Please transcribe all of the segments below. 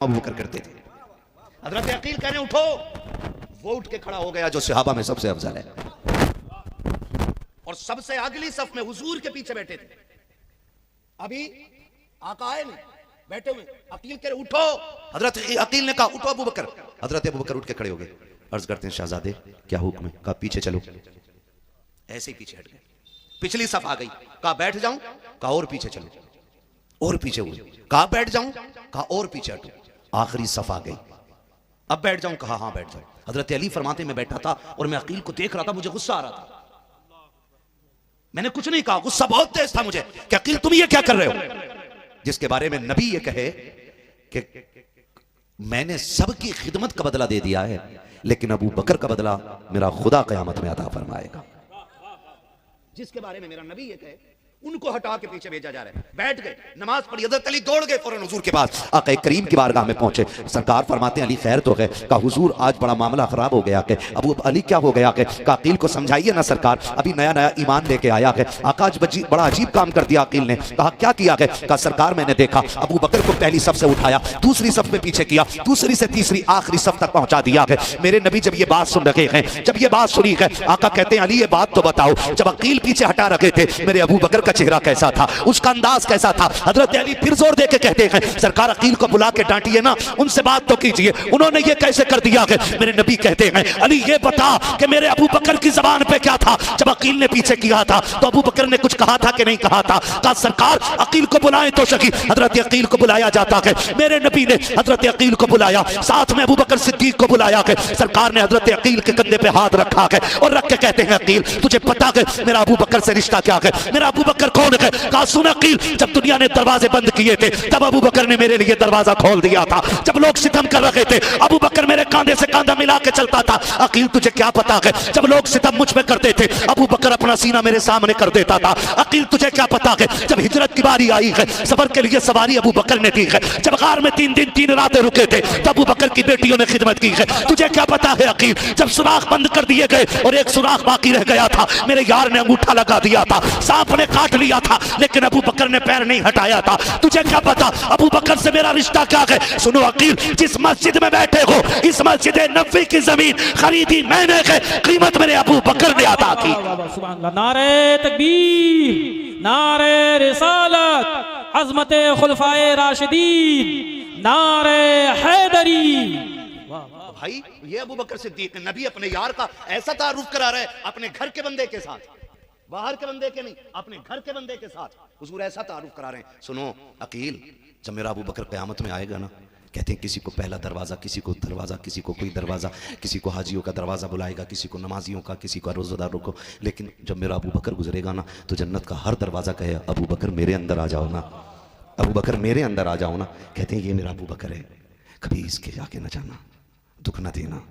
अबू बकर करते थे। हजरत अकील कहने उठो, वो उठ के खड़ा हो गया जो सहाबा में सबसे अफजल है और सबसे अगली सफ में हुजूर के पीछे बैठे थे। अभी आका आए नहीं, बैठे हुए। अकील कह रहे उठो, हजरत अकील ने कहा उठो अबू बकर। हजरत अबू बकर उठ के खड़े हो गए, अर्ज करते हैं शहजादे क्या हुक्म है? कहा पीछे चलो। ऐसे ही पीछे हट गए। पिछली सफ आ गई, कहा बैठ जाऊं? कहा और पीछे चलो। और पीछे हुए, कहा बैठ जाऊं? कहा और पीछे हटो। आखिरी सफ आ गई, अब बैठ जाऊं? कहा हाँ बैठ जाओ। हजरत अली फरमाते मैं बैठा था और मैं अकील को देख रहा था, मुझे गुस्सा आ रहा था। मैंने कुछ नहीं कहा, गुस्सा बहुत तेज था मुझे कि अकील तुम ये क्या कर रहे हो, जिसके बारे में नबी ये कहे कि मैंने सबकी खिदमत का बदला दे दिया है, लेकिन अबू बकर का बदला मेरा खुदा क़यामत में अता फरमाएगा। जिसके बारे में मेरा नबी ये कहे, उनको हटा के पीछे भेजा जा रहा है। बैठ गए, नमाज पढ़ी, हज़रत अली दौड़ गए फौरन हुजूर के पास। आका करीम की बारगाह में पहुंचे। सरकार फरमाते हैं अली खैर तो है? कहा हुजूर आज बड़ा मामला खराब हो गया। के अबू अली क्या हो गया? के कहा अकील को समझाइए ना सरकार, अभी नया नया ईमान लेके आया है। आका आज बड़ा अजीब काम कर दिया अकील ने। कहा क्या किया है? कहा सरकार मैंने देखा अबू बकर को पहली सफ से उठाया, दूसरी सफ में पीछे किया, दूसरी से तीसरी आखिरी सफ तक पहुंचा दिया है। मेरे नबी जब ये बात सुन रहे हैं, जब ये बात सुनी है, आका कहते हैं अली ये बात तो बताओ, जब अकील पीछे हटा रखे थे मेरे अबू बकर का चेहरा कैसा था, उसका अंदाज कैसा था? हजरत अली फिर जोर देके कहते हैं सरकार अकील को बुला के डांटिए ना, उनसे बात तो कीजिए, उन्होंने ये कैसे कर दिया है? मेरे नबी कहते हैं अली ये बता कि मेरे अबू बकर की जबान पे क्या था जब अकील ने पीछे किया था, तो अबू बकर ने कुछ कहा था कि नहीं कहा था? कहा सरकार अकील को बुलाएं तो सही। हजरत अकील को बुलाया जाता है। मेरे नबी ने हजरत अकील को बुलाया, साथ में अबू बकर सिद्दीक को बुलाया है। सरकार ने हजरत अकील के कंधे पे हाथ रखा है और रख के कहते हैं अकील तुझे पता है मेरा अबू बकर से रिश्ता क्या है? मेरा अबू बकर कौन है? कहा सुन अकील, जब दुनिया ने दरवाजे बंद किए थे तब अबू बकर ने मेरे लिए दरवाजा खोल दिया था। जब लोग सितम कर रहे थे अबू बकर मेरे कांधे से कांधा मिला के चलता था। अकील तुझे क्या पता है जब लोग सितम मुझ पे करते थे अबू बकर अपना सीना मेरे सामने कर देता था। अकील तुझे क्या पता है जब हिजरत की बारी आई है सफर के लिए सवारी अबू बकर ने दी है, जब गार में 3 दिन 3 रातें रुके थे तब अबू बकर की बेटियों ने खिदमत की है। तुझे क्या पता है अकील जब सुराख बंद कर दिए गए और एक सुराख बाकी रह गया था, मेरे यार ने अंगूठा लगा दिया था, सांप ने काट लिया था लेकिन अबू बकर ने पैर नहीं हटाया था। तुझे क्या पता अबू बकर से मेरा रिश्ता क्या है? सुनो अकील, जिस मस्जिद में बैठे हो इस मस्जिद नबवी की जमीन खरीदी मैंने है, कीमत मेरे अबू बकर ने अदा की। नारे तकबीर, नारे रिसालत, अज़मते खुलफाए राशिदीन, नारे हैदरी। भाई ये अबू बकर सिद्दीक नबी अपने यार का ऐसा तारुफ करा रहा है अपने घर के बंदे के साथ, बाहर के बंदे के नहीं, अपने घर के बंदे के साथ हुजूर ऐसा तारुफ करा रहे हैं। सुनो अकील, जब मेरा अबू बकर क़यामत में आएगा ना, कहते हैं किसी को पहला दरवाज़ा, किसी को दरवाज़ा, किसी को कोई दरवाज़ा, किसी को हाजियों का दरवाज़ा बुलाएगा, किसी को नमाजियों का, किसी को रोज़ेदारों को, लेकिन जब मेरा अबू बकर गुजरेगा ना तो जन्नत का हर दरवाज़ा कहे अबू बकर मेरे अंदर आ जाओ ना, अबू बकर मेरे अंदर आ जाओ ना। कहते हैं ये मेरा अबू बकर है, कभी इसके आगे न जाना, दुख न देना।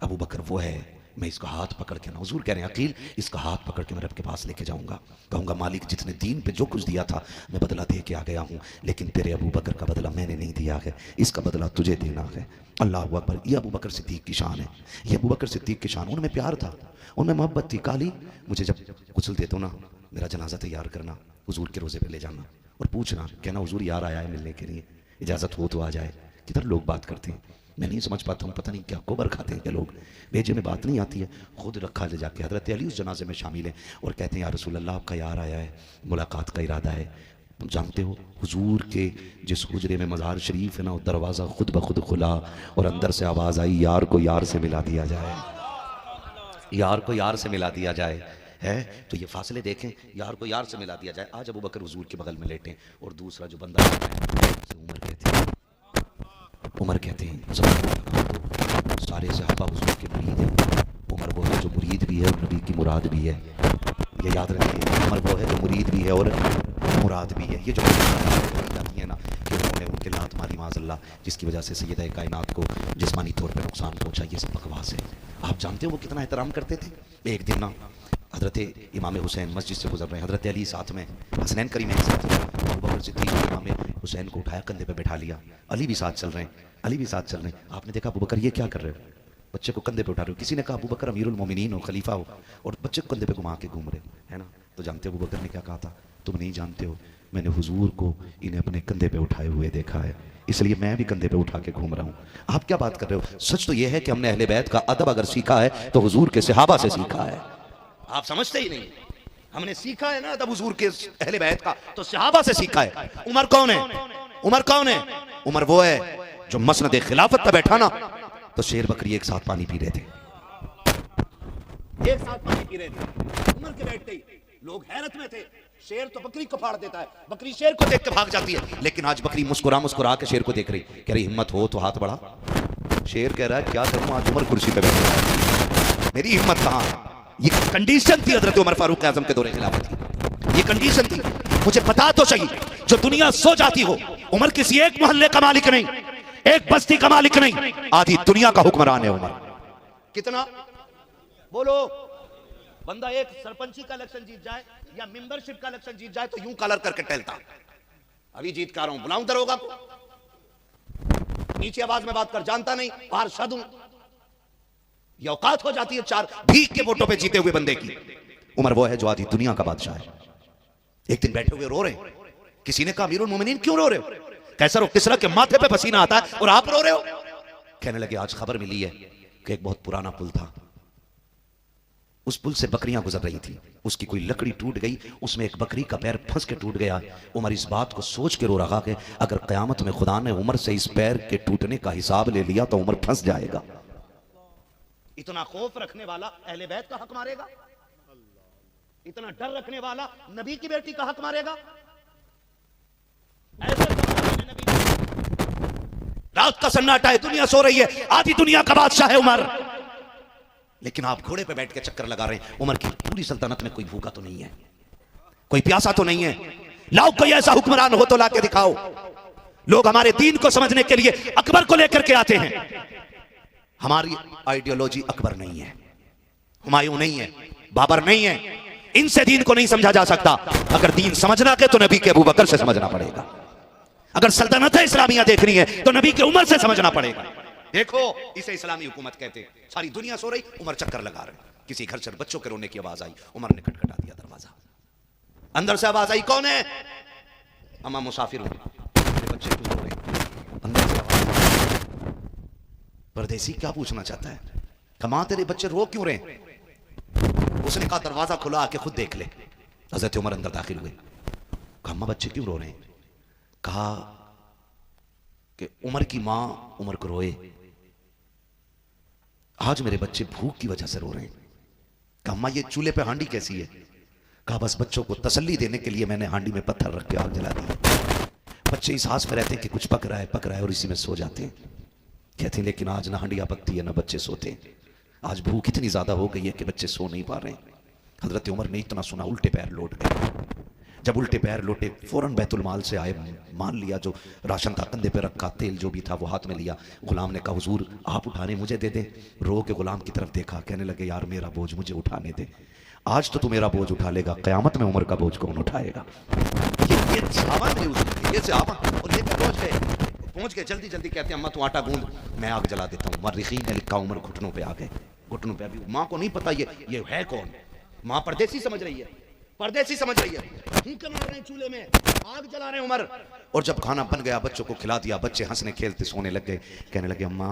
अबू बकर वो है, मैं इसका हाथ पकड़ के ना, हुजूर कह रहे हैं अकील इसका हाथ पकड़ के मैं रब के पास लेके जाऊंगा, कहूंगा मालिक जितने दीन पे जो कुछ दिया था मैं बदला दे के आ गया हूँ, लेकिन तेरे अबू बकर का बदला मैंने नहीं दिया है, इसका बदला तुझे देना है। अल्लाह अकबर। ये अबू बकर सिद्दीक की शान है, ये अबू बकर सिद्दीक की शान। उनमें प्यार था, उनमें मोहब्बत थी। काली मुझे जब गुस्ल देते हो ना, मेरा जनाजा तैयार करना, हुजूर के रोज़े पे ले जाना और पूछना, कहना हुजूर यार आया है मिलने के लिए, इजाज़त हो तो आ जाए। किधर लोग बात करते हैं, मैं नहीं समझ पाता हूँ, पता नहीं क्या गोबर खाते हैं क्या लोग, भेजे में बात नहीं आती है, खुद रखा ले जाके। हज़रत अली उस जनाजे में शामिल हैं और कहते हैं या रसूल अल्लाह आपका यार आया है, मुलाकात का इरादा है। जानते हो हुजूर के जिस हुजरे में मज़ार शरीफ है ना, वो दरवाज़ा खुद ब खुद खुला और अंदर से आवाज़ आई यार को यार से मिला दिया जाए, यार को यार से मिला दिया जाए। है तो ये फासले देखें, यार को यार से मिला दिया जाए। आज अबू बकर हुजूर के बगल में लेटे और दूसरा जो बंदा उमर कहते हैं, उमर कहते हैं सारे सहाबा हुजूर के मुरीद हैं। उमर वो है जो मुरीद भी है और नबी की मुराद भी है, ये याद रखिए। उमर वो है जो मुरीद भी है और मुराद भी है। ये जो जाती है ना कि उन्होंने उनके लात मारी माज़ल्ला, जिसकी वजह से सैयद कायनात को जिस्मानी तौर पर नुकसान पहुँचा, ये सब बकवास है। आप जानते हो वो कितना एहतराम करते थे। एक दिन ना हज़रत इमाम हुसैन मस्जिद से गुजर रहे हैं, हज़रत अली साथ में, हसनैन करीमैन साथ में, अबू बकर सिद्दीक ने इमाम हुसैन को उठाया कंधे पे बैठा लिया, अली भी साथ चल रहे हैं, अली भी साथ चल रहे हैं। आपने देखा अबू बकर ये क्या कर रहे हो, बच्चे को कंधे पे उठा रहे हो। किसी ने कहा अबू बकर अमीरुल मोमिनीन हो, खलीफा हो और बच्चे को कंधे पे घुमा के घूम रहे हो, है ना। तो जानते हो अबू बकर ने क्या कहा था? तुम नहीं जानते हो मैंने हुजूर को इन्हें अपने कंधे पे उठाए हुए देखा है, इसलिए मैं भी कंधे पे उठा के घूम रहा हूँ। आप क्या बात कर रहे हो? सच तो यह है कि हमने अहले बैत का अदब अगर सीखा है तो हुजूर के सहाबा से सीखा है। आप समझते ही नहीं, हमने सीखा है ना अदब हुजूर के अहले बैत का तो सहाबा से सीखा है। उमर कौन है? उमर कौन है? उमर वो है जो मसनद खिलाफत पे बैठा ना तो शेर बकरी एक साथ पानी पी रहे थे, एक साथ पानी पी रहे थे। उमर के बैठते ही लोग हैरत में थे। शेर तो बकरी को फाड़ देता है, बकरी शेर को देख के भाग जाती है, लेकिन आज बकरी मुस्कुरा मुस्कुरा के शेर को देख रही, कह रही हिम्मत हो तो हाथ बढ़ा। शेर कह रहा है क्या करूं, आज उमर कुर्सी पे बैठा है, मेरी हिम्मत कहां है। ये कंडीशन थी हजरत उमर फारूक आजम के दौरे खिलाफत की, ये कंडीशन थी। मुझे पता तो सही, जो दुनिया सो जाती हो, उमर किसी एक मोहल्ले का मालिक नहीं, एक बस्ती का मालिक नहीं, आधी दुनिया का हुक्मरान है उमर। कितना बोलो, बंदा एक सरपंची का इलेक्शन जीत जाए या मेंबरशिप का इलेक्शन जीत जाए तो यूं कलर करके टहलता, अभी जीत कर रहा हूं, बुलाऊं दरोगा को, नीचे आवाज में बात कर, जानता नहीं पार्षद हूं। ये औकात हो जाती है चार भीख के वोटों पे जीते हुए बंदे की। उमर वो है जो आधी दुनिया का बादशाह है। एक दिन बैठे हुए रो रहे, किसी ने कहा अमीरुल मोमिनीन क्यों रो रहे हो? कैसा रो? किसरा के माथे पे पसीना आता है और आप रो रहे हो? कहने लगे आज खबर मिली है कि एक बहुत पुराना पुल था, उस पुल से बकरियां गुजर रही थी, उसकी कोई लकड़ी टूट गई, उसमें एक बकरी का पैर फंस के टूट गया। उमर इस बात को सोच के रो रहा कि अगर कयामत में खुदा ने उमर से इस पैर के टूटने का हिसाब ले लिया तो उमर फंस जाएगा। इतना खौफ रखने वाला अहले बैत का हक मारेगा? इतना डर रखने वाला नबी की बेटी का हक मारेगा? ऐसे रात का सन्नाटा है, दुनिया सो रही है, आधी दुनिया का बादशाह है उमर, लेकिन आप घोड़े पे बैठ के चक्कर लगा रहे हैं। उमर की पूरी सल्तनत में कोई भूखा तो नहीं है, कोई प्यासा तो नहीं है। लाओ कोई ऐसा हुक्मरान हो तो लाके दिखाओ। लोग हमारे दीन को समझने के लिए अकबर को लेकर के आते हैं। हमारी आइडियोलॉजी अकबर नहीं है, हुमायूं नहीं है, बाबर नहीं है, इनसे दीन को नहीं समझा जा सकता। अगर दीन समझना के तो नबी के अबू बकर से समझना पड़ेगा, अगर सल्तनत इस्लामिया देखनी है तो नबी के उमर से समझना पड़ेगा। देखो इसे इस्लामी हुकूमत कहते हैं। सारी दुनिया सो रही, उमर चक्कर लगा रहे, किसी घर से बच्चों के रोने की आवाज आई, उमर ने खटखटा दिया दरवाजा, अंदर से आवाज आई कौन है? अम्मा मुसाफिर हूं, मेरे बच्चे क्यों रो रहे? अंदर से आवाज, परदेसी क्या पूछना चाहता है? कमा तेरे बच्चे रो क्यों रहे? उसने कहा दरवाजा खुला, आके खुद देख ले। हजरत उमर अंदर दाखिल हुए, कहा अम्मा बच्चे क्यों रो रहे हैं? कहा कि उमर की मां उमर को रोए, आज मेरे बच्चे भूख की वजह से रो रहे हैं। कहा अम्मा ये चूल्हे पे हांडी कैसी है? कहा बस बच्चों को तसल्ली देने के लिए मैंने हांडी में पत्थर रख के आग जला दी। बच्चे इस आस में रहते हैं कि कुछ पक रहा है और इसी में सो जाते हैं। कहते हैं लेकिन आज ना हांडियां पकती है ना बच्चे सोते हैं, आज भूख इतनी ज्यादा हो गई है कि बच्चे सो नहीं पा रहे हैं। हजरत उमर ने इतना सुना उल्टे पैर लौट गए। जब उल्टे पैर लौटे फौरन बैतुल माल से आए, मान लिया जो राशन था कंधे पे रखा, तेल जो भी था वो हाथ में लिया। गुलाम ने कहा हुजूर आप उठाने मुझे दे दे। रो के गुलाम की तरफ देखा, कहने लगे यार मेरा बोझ मुझे उठाने दे, आज तो तू मेरा बोझ उठा लेगा, कयामत में उमर का बोझ कौन उठाएगा? ये सहाबा थे उसके, ये सहाबा, और ये पहुंच गए जल्दी जल्दी, कहते हैं अम्मा तू आटा गूंद मैं आग जला देता हूँ। मर्रिखीन ने लिखा उमर घुटनों पे आ गए, घुटनों पे। अभी माँ को नहीं पता ये है कौन, माँ परदेसी समझ रही है, परदेसी समझ रही है। भूखे मर रहे हैं, चूल्हे में आग जला रहे हैं उमर। और जब खाना बन गया बच्चों को खिला दिया, बच्चे हंसने खेलते सोने लग गए। कहने लगे अम्मा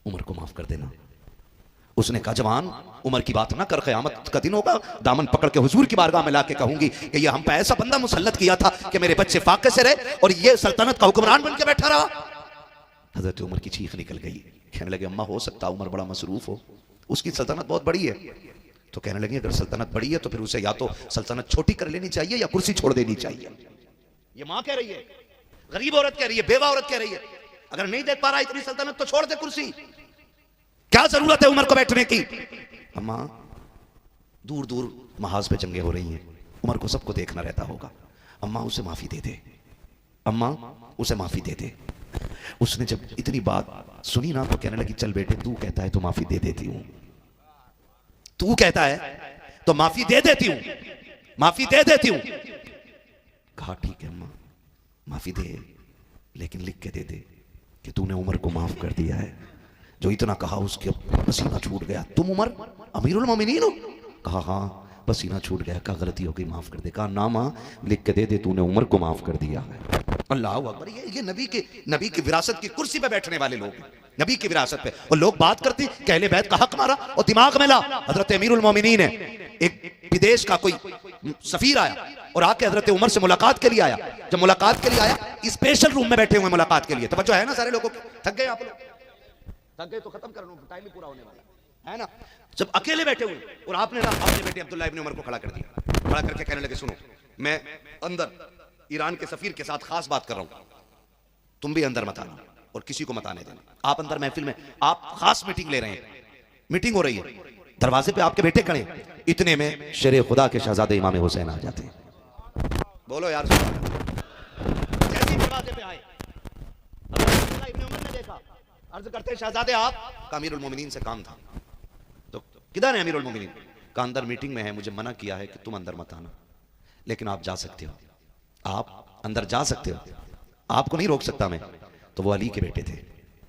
उमर को माफ कर देना। उसने कहा जवान उमर की बात ना कर, क़यामत का दिन होगा दामन पकड़ के हुजूर की बारगाह में लाके कहूंगी कि ये हम पे ऐसा बंदा मुसल्लत किया था कि मेरे बच्चे फाके से रहे और ये सल्तनत का हुक्मरान बन के बैठा रहा। हजरत उमर की चीख निकल गई। कहने लगे अम्मा हो सकता उमर बड़ा मसरूफ हो, उसकी सल्तनत बहुत बड़ी है। तो कहने लगी अगर सल्तनत बड़ी है तो फिर उसे या तो सल्तनत छोटी कर लेनी चाहिए या कुर्सी छोड़ देनी चाहिए। ये माँ कह रही है, गरीब औरत कह रही है, बेवा औरत कह रही है, अगर नहीं देख पा रहा इतनी सल्तनत तो छोड़ दे कुर्सी, क्या जरूरत है उमर को बैठने की? अम्मा दूर दूर महाज पे जंगे हो रही हैं, उमर को सबको देखना रहता होगा, अम्मा उसे माफी दे दे, अम्मा उसे माफी दे दे। उसने जब इतनी बात सुनी ना तो कहने लगी चल बेटे तू कहता है तो माफी दे देती हूं, तू कहता है तो माफी दे देती हूं, माफी दे देती हूं। कहा ठीक है अम्मा माफी दे, लेकिन लिख के दे दे कि तूने उमर को माफ कर दिया है। जो इतना कहा उसके पसीना छूट गया। तुम उमर अमीरुल मोमिनीन हो? कहा हाँ। पसीना छूट गया, कहा गलती हो गई माफ कर दे। कहा नामा लिख के दे दे, तूने उमर को माफ कर दिया है। अल्लाह अकबर। ये नबी की विरासत की कुर्सी पे बैठने वाले लोग, नबी की विरासत पे, और लोग बात करती कि अहले बैत का हक मारा और दिमाग में ला। हजरत अमीरुल मोमिनीन है, एक विदेश का कोई सफीर आया और आके हजरत उमर से मुलाकात के लिए आया। जब मुलाकात के लिए आया, स्पेशल रूम में बैठे हुए मुलाकात के लिए। तो है ना सारे लोगों को, थक गए आप लोग, थक गए तो खत्म कर लो, टाइम ही पूरा होने वाला है ना। जब अकेले बैठे हुए और आपने ना अपने बेटे अब्दुल्लाह इब्न उमर को खड़ा कर दिया, खड़ा करके कहने लगे सुनो, मैं अंदर ईरान के सफीर के साथ खास बात कर रहा हूं, तुम भी अंदर मत आना और किसी को मत आने देना। आप अंदर महफिल में, आप खास मीटिंग ले रहे हैं, मीटिंग हो रही है, दरवाजे पे आपके बेटे खड़े, इतने में शेरे खुदा के शहजादे इमाम हुसैन आ जाते हैं। बोलो यार, जैसे दरवाजे पे आए अब्दुल्लाह इब्न उमर ने देखा, अर्ज करते शहजादे आप, अमीरुल मोमिनीन से काम था। तो किधर है अमीरुल मोमिनीन? का अंदर मीटिंग में है, मुझे मना किया है कि तुम अंदर मत आना, लेकिन आप जा सकते हो, आप अंदर जा सकते हो, आपको नहीं रोक सकता मैं। तो वो अली के बेटे थे,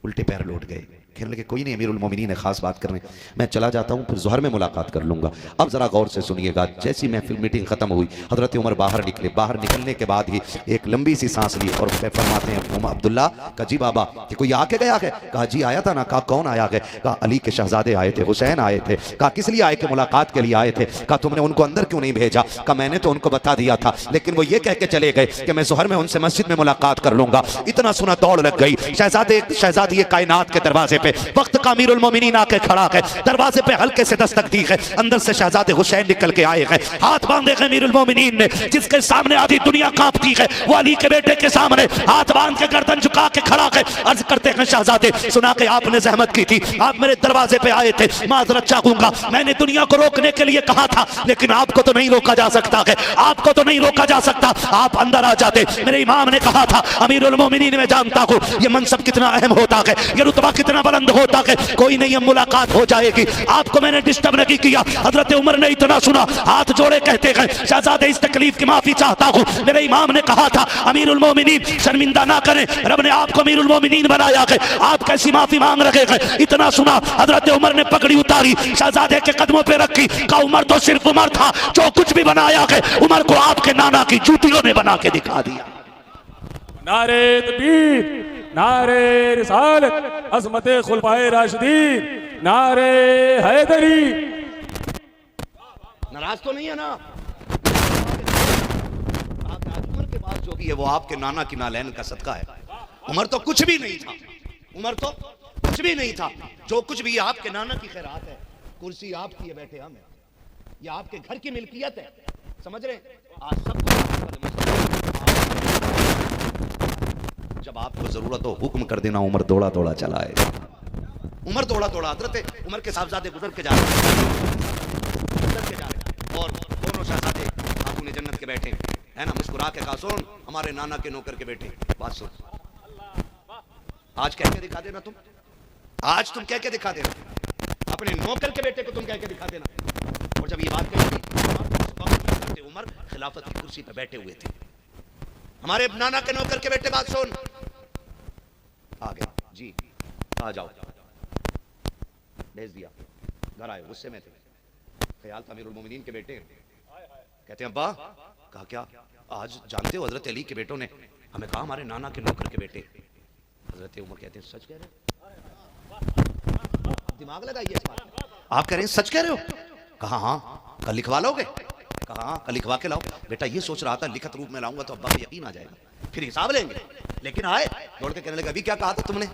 उल्टे पैर लौट गए, कहने लगे कोई नहीं, अमीरुल मोमिनीन है, खास बात करने, मैं चला जाता हूं, फिर ज़ोहर में मुलाकात कर लूंगा। अब जरा गौर से सुनिएगा, जैसी महफिल मीटिंग खत्म हुई, हजरत उमर बाहर निकले, बाहर निकलने के बाद ही एक लंबी सी सांस ली और फरमाते हैं अब्दुल्ला का जी बाबा कि कोई आके गया है? कहा जी आया था ना। कहा कौन आया है? कहा अली के शहजादे आए थे, हुसैन आए थे। कहा किस लिए आए? कि मुलाकात के लिए आए थे। कहा तुमने उनको अंदर क्यों नहीं भेजा? कहा मैंने तो उनको बता दिया था, लेकिन वो ये कह के चले गए कि मैं ज़ोहर में उनसे मस्जिद में मुलाकात कर लूंगा। इतना सुना दौड़ लग गई, शहजादी कायनात के दरवाजे पे वक्त का अमीरुल मोमिनीन आके खड़ा है, दरवाजे पे हल्के से दस्तक दी है, अंदर से शहजादे हुसैन निकल के आए हैं, हाथ बांधे हैं अमीरुल मोमिनीन ने, जिसके सामने आधी दुनिया कांपती है, वो अली के बेटे के सामने हाथ बांध के गर्दन झुका के खड़ा है। अर्ज करते हैं शहजादे सुना के आपने जहमत की थी, आप मेरे दरवाजे पे आए थे, माजरत चाहूंगा, मैंने दुनिया को रोकने के लिए कहा था, लेकिन आपको तो नहीं रोका जा सकता है, आपको तो नहीं रोका जा सकता, आप अंदर आ जाते। मेरे इमाम ने कहा था अमीरुल मोमिनीन, मैं जानता हूँ ये मनसब कितना अहम होता है, ये रुतबा कितना बुलंद होता है, कोई नहीं, मुलाकात हो जाएगी, आपको मैंने डिस्टर्ब नहीं किया। हजरत उमर ने इतना सुना, हाथ जोड़े कहते हैं शहजादे इस तकलीफ की माफी चाहता हूं, मेरे इमाम ने कहा था अमीरुल मोमिनीन शर्मिंदा ना करें, रब ने आपको अमीरुल मोमिनीन बनाया है, आप कैसी माफी मांग रहे हैं। इतना सुना, हजरत उमर ने पगड़ी उतारी, शहजादे के कदमों पे रखी, कहा उमर तो सिर्फ उमर था, जो कुछ भी बनाया है उमर को आपके नाना की जूतियों ने बना के दिखा दिया। नारे तकबीर, नारे रिसालत, अज़मते खुलफाए राशिदीन, नारे हैदरी। नाराज तो नहीं है ना? उमर के पास जो भी है वो आपके नाना की नालैन का सदका है। उमर तो कुछ भी नहीं था, उमर तो कुछ भी नहीं था, जो कुछ भी आपके नाना की खैरात है। कुर्सी आपकी है, बैठे हम हैं, ये आपके घर की मिल्कियत है, समझ रहे? आज सब जब आपको जरूरत हो हुक्म कर देना, उमर दौड़ा दौड़ा चला है, उमर दौड़ा दौड़ा। हजरत उमर के साहबजादे गुजर के जा रहे और दोनों शहजादे आगूने जन्नत के बैठे है ना, मुस्कुरा के कहा सुन हमारे नाना के नौकर के बेटे, बात सुन, आज कह के दिखा देना तुम, आज तुम कह के दिखा देना, अपने नौकर के बेटे को तुम कह के दिखा देना। और जब ये बात कही, उमर खिलाफत की कुर्सी पर बैठे हुए थे, हमारे नाना के नौकर के बेटे, बात सुन, आ गया जी, आ जाओ, भेज दिया, घर आए, गुस्से में थे, ख्याल था अमीरुल मोमिनीन के बेटे, कहते हैं अब्बा, कहा क्या? आज जानते हो हजरत अली के बेटों ने हमें कहा हमारे नाना के नौकर के बेटे। हजरत उमर कहते हैं सच कह रहे हो? दिमाग लगाइए इस बात में, आप कह रहे हैं सच कह रहे हो? कहा हाँ, कल लिखवा लोगे? कहा हाँ, कल लिखवा के लाओ। बेटा ये सोच रहा था लिखित रूप में लाऊंगा तो अब्बा को यकीन आ जाएगा, फिर हिसाब लेंगे, लेकिन आए दौड़ के कहने लगे अभी क्या कहा था तुमने?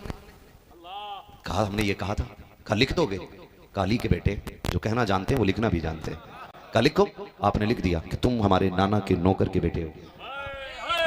कहा हमने ये कहा था। कहा लिख दोगे? कहा अली के बेटे जो कहना जानते हैं वो लिखना भी जानते हैं, कहा लिखो। आपने लिख दिया कि तुम हमारे नाना के नौकर के बेटे हो।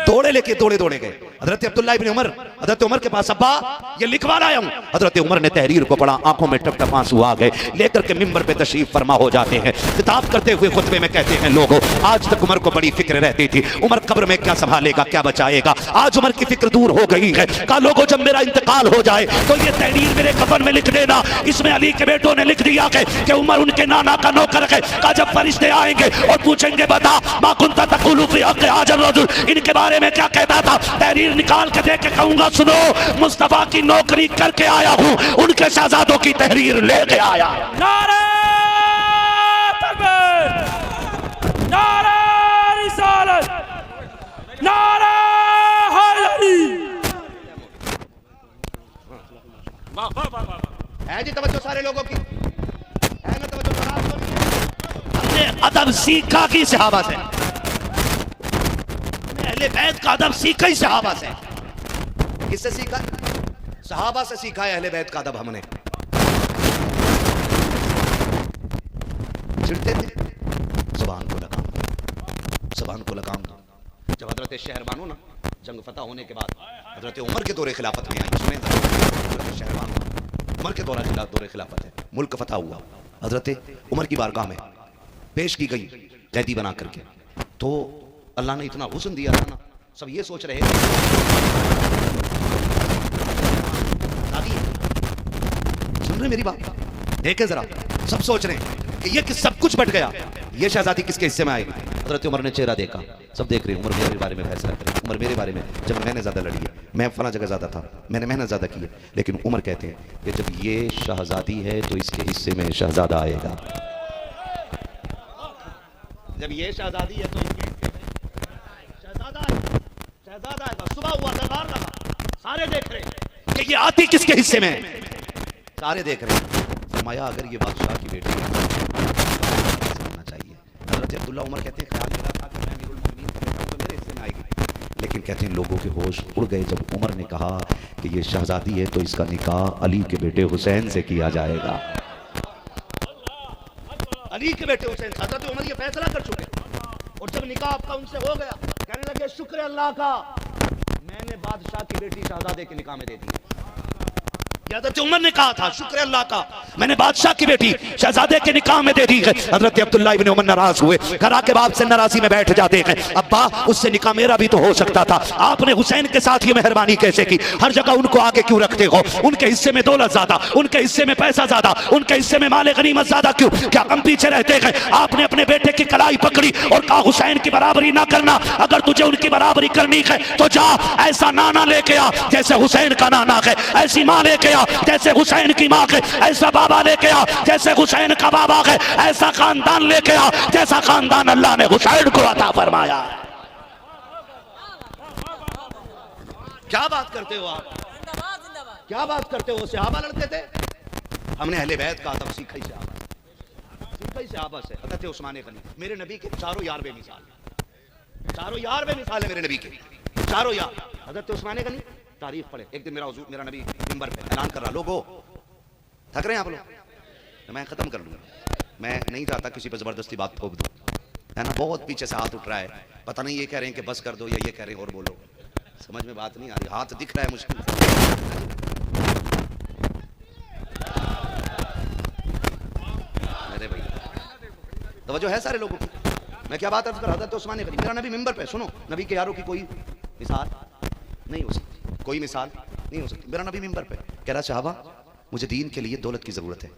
दौड़े लेके दौड़े दौड़े गए हजरत अब्दुल्ला इब्न उमर, हजरत उमर के पास, अब्बा ये लिखवा लाया हूं। हजरत उमर ने तहरीर को पढ़ा, आंखों में टप टप आंसू आ गए, लेकर के मिंबर पे तशरीफ फरमा हो जाते हैं। खिताब करते हुए खुतबे में कहते हैं लोगों, आज तक उमर को बड़ी फिक्र रहती थी, उमर कब्र में क्या संभालेगा, क्या बचाएगा, आज उमर की फिक्र दूर हो गई है। कहा लोगों जब मेरा इंतकाल हो जाए तो ये तहरीर मेरे कफन में लिख देना, इसमें अली के बेटों ने लिख दिया कि उमर उनके नाना का नौकर है। कहा जब फरिश्ते आएंगे और पूछेंगे बता मा कुंता तक़ूलु फ़ी हक़्क़ि हाज़ा रजुल, इनके बारे में क्या कहता था, तहरीर निकाल के दे के कहूंगा सुनो मुस्तफा की नौकरी करके आया हूं, उनके शहजादों की तहरीर लेके आया। नारे तकबीर, वाह वाह वाह वाह। है जी तवज्जो सारे लोगों की, है ना तवज्जो? खराब तो नहीं है। हमने अदब सीखा की सहाबा से, हमने अहले बैत का अदब सीखा ही सहाबा से। किससे सीखा? सहाबा से सीखा है अहले बैत का अदब हमने। चिढ़ते थे, ज़ुबान को लगाम दो, ज़ुबान को लगाम दो। जब हजरत शहरबानो ना जंग फतह होने के बाद हजरत उमर के दौरे खिलाफत में आई, सुने हजरत शहरबानो उमर के दौरे खिलाफत है, मुल्क फतह हुआ, हजरत उमर की बारगाह में पेश की गई कैदी बना करके। तो अल्लाह ने इतना हुस्न दिया था ना, सब ये सोच रहे थे सुन रहे मेरी बात, देखे जरा, सब सोच रहे हैं कि ये सब कुछ बट गया, ये शहजादी किसके हिस्से में आएगी। हजरत उमर ने चेहरा देखा, सब देख रहे हैं, उमर मेरे बारे में फैसला करे, उमर मेरे बारे में, जब मैंने ज्यादा लड़ी है, मैं फला जगह ज्यादा था, मैंने मेहनत ज्यादा की है, लेकिन उमर कहते हैं कि जब ये शहजादी है तो इसके हिस्से में शहजादा आएगा। जब ये शहजादी है तो इसके हिस्से में शहजादा आएगा, शहजादा आएगा। सुबह हुआ, दरबार लगा, सारे देख रहे हैं कि ये आती किसके हिस्से में है, सारे देख रहे हैं। फरमाया अगर ये बादशाह की बेटी है होना चाहिए। हजरत अब्दुल्ला उमर कहते हैं ख्याल मेरा था कि मैं अमीरुल मोमिनीन की बेटा हूं तो मेरे हिस्से में आएगी, लेकिन कहते हैं लोगों के होश उड़ गए जब उमर ने कहा कि ये शहजादी है तो इसका निकाह अली के बेटे हुसैन से किया जाएगा। अली के बेटे हुसैन, हजरत उमर ये फैसला कर चुके, और जब निकाह आपका उनसे हो गया, कहने लगे शुक्र अल्लाह का, मैंने बादशाह की बेटी शहजादे के निकाह में दे दी। हजरत उमर ने कहा था शुक्र अल्लाह का, मैंने बादशाह की बेटी शहजादे के निकाह में दे दी है। हजरत अब्दुल्ला इब्न उमर नाराज हुए, घर के बाप से नाराजी में बैठ जाते हैं, अब्बा उससे निकाह मेरा भी तो हो सकता था, आपने हुसैन के साथ ये मेहरबानी कैसे की, हर जगह उनको आगे क्यों रखते हो, उनके हिस्से में दौलत ज्यादा, उनके हिस्से में पैसा ज्यादा, उनके हिस्से में माले गनीमत ज्यादा क्यों, क्या हम पीछे रहते हैं? आपने अपने बेटे की कलाई पकड़ी और कहा हुसैन की बराबरी ना करना, अगर तुझे उनकी बराबरी करनी है तो जा ऐसा नाना लेके आ जैसे हुसैन का नाना है, ऐसी माँ लेके आ जैसे हुसैन की माँ है, ऐसा बाबा लेके आ जैसे हुसैन का बाबा है, ऐसा खानदान लेके आ जैसा खानदान अल्लाह ने हुसैन को अता फरमाया। क्या बात करते हो आप, क्या बात करते हो? सहाबा लड़ते थे, हमने अहले बैत का अदब सीखा ही सहाबा से। हजरत उस्मान गनी मेरे नबी के चारों यार बेमिसाल, चारों यार बेमिसाल है मेरे नबी के, चारों यार। हजरत उस्मान गनी तारीफ पढ़े, एक दिन मेरा नबी मिंबर पे ऐलान कर रहा, लोगो थक रहे हैं आप लोग, तो मैं खत्म कर लूंगा, मैं नहीं चाहता किसी पर जबरदस्ती बात थोप दूं, है ना। बहुत पीछे से हाथ उठ रहा है, पता नहीं ये कह रहे हैं कि बस कर दो या ये कह रहे हैं और बोलो, समझ में बात नहीं आ रही, हाथ दिख रहा है मुश्किल। मेरे भैया तवज्जो है सारे लोगों की, मैं क्या बात अर्ज कर रहा था। तो उस्मान गनी मेरा नबी मिंबर पे, सुनो, नबी के यारों की कोई मिसाल नहीं हो सकती, कोई मिसाल नहीं हो सकती। मेरा नबी मिंबर पे कह रहा सहाबा मुझे दीन के लिए दौलत की जरूरत है,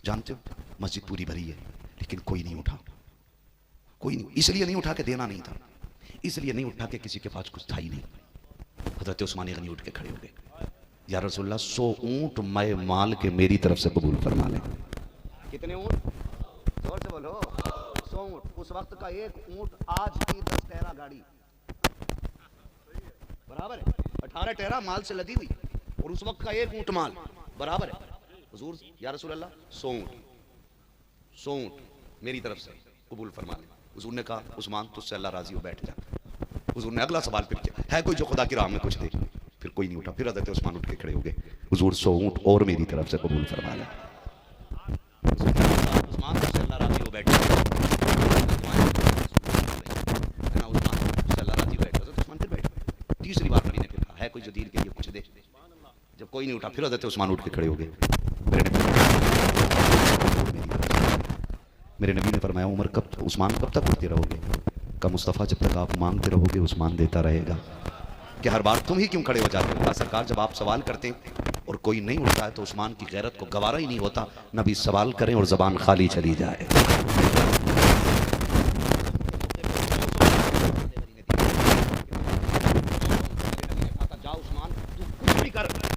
जानते हो मस्जिद पूरी भरी है लेकिन कोई नहीं उठा, कोई नहीं, इसलिए नहीं उठा के देना नहीं था, इसलिए नहीं उठा के किसी के पास कुछ था ही नहीं। हजरत उस्मान गनी उठ के खड़े हो गए, या रसूलल्लाह 100 ऊंट मैं माल के मेरी तरफ से कबूल फरमा लें। कितने ऊंट? जोर से बोलो। 100 ऊंट। उस वक्त का एक ऊंट आज की 10 टहरा गाड़ी बराबर है, 18 टहरा माल से लदी हुई, और उस वक्त का एक ऊंट माल बराबर है। हुजूर या रसूलल्लाह 100 ऊंट मेरी तरफ से कबूल फरमा ले। हुजूर ने कहा उस्मान तुझसे अल्लाह राजी हो, बैठ जा। हुजूर ने अगला सवाल फिर किया, है कोई जो खुदा की राह में कुछ दे? फिर कोई नहीं उठा। फिर हज़रत उस्मान उठ के खड़े हो गए, हुजूर 100 ऊंट और मेरी तरफ से कबूल फरमा ले। उस्मान तुझसे अल्लाह राजी हो, बैठ जा। तीसरी बार नबी ने कहा है कोई जो दीन के लिए कुछ दे? जब कोई नहीं उठा फिर हज़रत उस्मान उठ के खड़े हो गए। मेरे नबी ने फरमाया उमर उस्मान कब तक उठते रहोगे? का मुस्तफ़ा जब तक आप मांगते रहोगे उस्मान देता रहेगा। कि हर बार तुम ही क्यों खड़े हो जाते हो? सरकार जब आप सवाल करते हैं और कोई नहीं उठता है तो उस्मान की गैरत को गवारा ही नहीं होता, नबी सवाल करें और ज़बान खाली चली जाए।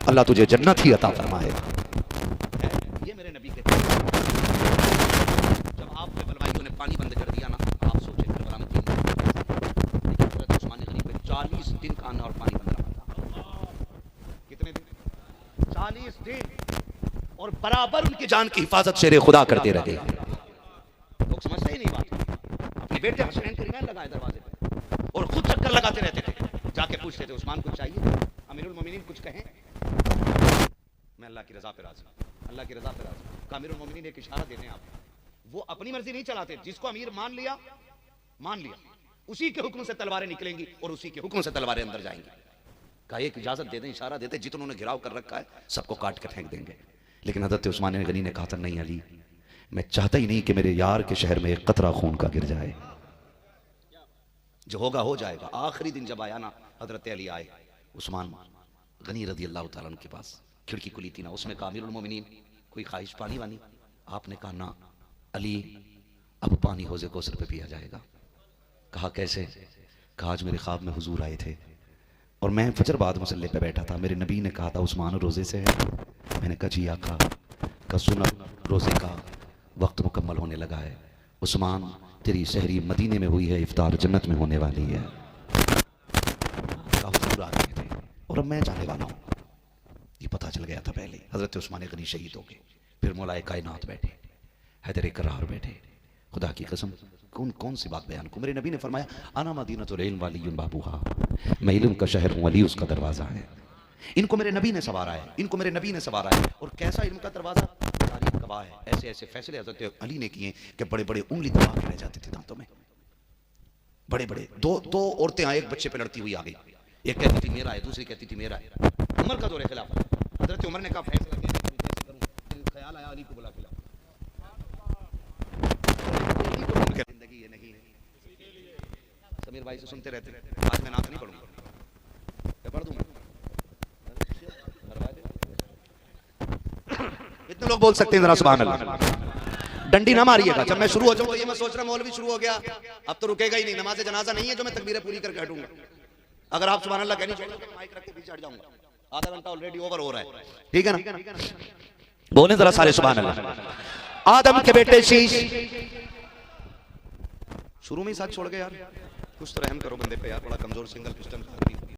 अल्लाह तुझे जन्नत ही अता फरमाएगा। ये मेरे नबी के जब आपने बलवाइयों ने पानी बंद कर दिया ना, आप सोचे करबला में 3 दिन, लेकिन हज़रत उस्मान गनी पे 40 दिन का अन्न और पानी बंद रहा था। कितने दिन? खालिस दिन और बराबर उनकी जान की हिफाजत शेर खुदा करते रहे। लोग समझते ही नहीं बात। अपने बेटे हसनैन को रिमांड लगाए दरवाजे पे और खुद चक्कर लगाते रहते थे। जाके पूछते थे उस्मान कुछ चाहिए, अमीरुल मोमिनीन कुछ कहें। मैं अल्लाह की रजा पे राजी, अल्लाह की रजा पे राजी। अमीरुल मोमिनीन एक इशारा देते हैं आप, वो अपनी मर्जी नहीं चलाते। जिसको अमीर मान लिया, उसी के हुक्म से तलवारें निकलेंगी और उसी के हुक्म से तलवारें अंदर जाएंगी। कहा एक इजाजत दे दें, इशारा देते, जितनों ने घिराव कर रखा है सबको काट के फेंक देंगे। लेकिन हजरत उस्मान गनी ने कहा था नहीं अली, मैं चाहता ही नहीं कि मेरे यार के शहर में एक कतरा खून का गिर जाए। जो होगा हो जाएगा। आखिरी दिन जब आया ना, हजरत अली आए उस्मान गनी रजी अल्लाह तआला अन्हु के पास। खिड़की खुली थी ना, उसने कहा अमीरुल मोमिनीन कोई ख्वाहिश पानी वानी? आपने कहा ना अली, अब पानी हौज़े कौसर पे पिया जाएगा। कहा कैसे? कहा आज मेरे ख्वाब में हुजूर आए थे और मैं फजर बाद मुसल्ले पे बैठा था। मेरे नबी ने कहा था उस्मान रोज़े से है। मैंने कहा जी आका। का सुना रोज़े का वक्त मुकम्मल होने लगा है। उस्मान तेरी सहरी मदीने में हुई है, इफ्तार जन्नत में होने वाली है। कहा हुजूर आ गए थे और अब मैं जाने वाला हूँ। ये पता चल गया था पहले। हज़रत उस्मान गनी शहीद हो गए। फिर मौलाए कायनात बैठे, हैदर करार बैठे। खुदा की कसम कौन कौन सी बात बयान को। मेरे नबी ने फरमाया आना मदीनतुल इल्म वालियुन बाबूहा, मैं इल्म का शहर हूँ, अली उसका दरवाज़ा है। इनको मेरे नबी ने सवारा है, इनको मेरे नबी ने सवारा है। और कैसा इल्म का दरवाज़ा? तारीफ गवाह है। ऐसे ऐसे फैसले हज़रत अली ने किए कि बड़े बड़े उंगली दबा के रह जाते थे दांतों में। बड़े बड़े दो औरतें आए, एक बच्चे पे लड़ती हुई आ गई। एक कहती थी मेरा है, दूसरी कहती थी मेरा है। उमर का दौरे खिलाफ। हज़रत उमर ने कहा फैसला ख्याल आया अली को बुला के लाओ। जिंदगी ये नहीं है। समीर भाई से सुनते रहते। आज मैं नात नहीं पढ़ूंगा, क्या पढ़ दूं मैं? इतने लोग बोल सकते हैं जरा सुभान अल्लाह। डंडी ना मारिएगा। जब मैं शुरू हो जाऊं तो ये मैं सोच रहा मौलवी शुरू हो गया, अब तो रुकेगा ही नहीं। नमाज जनाजा नहीं है जो मैं तकबीरें पूरी करके हटूंगा। अगर आप सुभान अल्लाह कहनी चाहिए तो माइक रख के पीछे हट जाऊंगा। आधा घंटा ऑलरेडी ओवर हो रहा है, ठीक है ना? बोले जरा सारे सुभान अल्लाह। आदम के बेटे शीश शुरू में ही साथ छोड़ गए यार। कुछ तो रहम करो बंदे पे यार, बड़ा कमजोर सिंगल पिस्टन।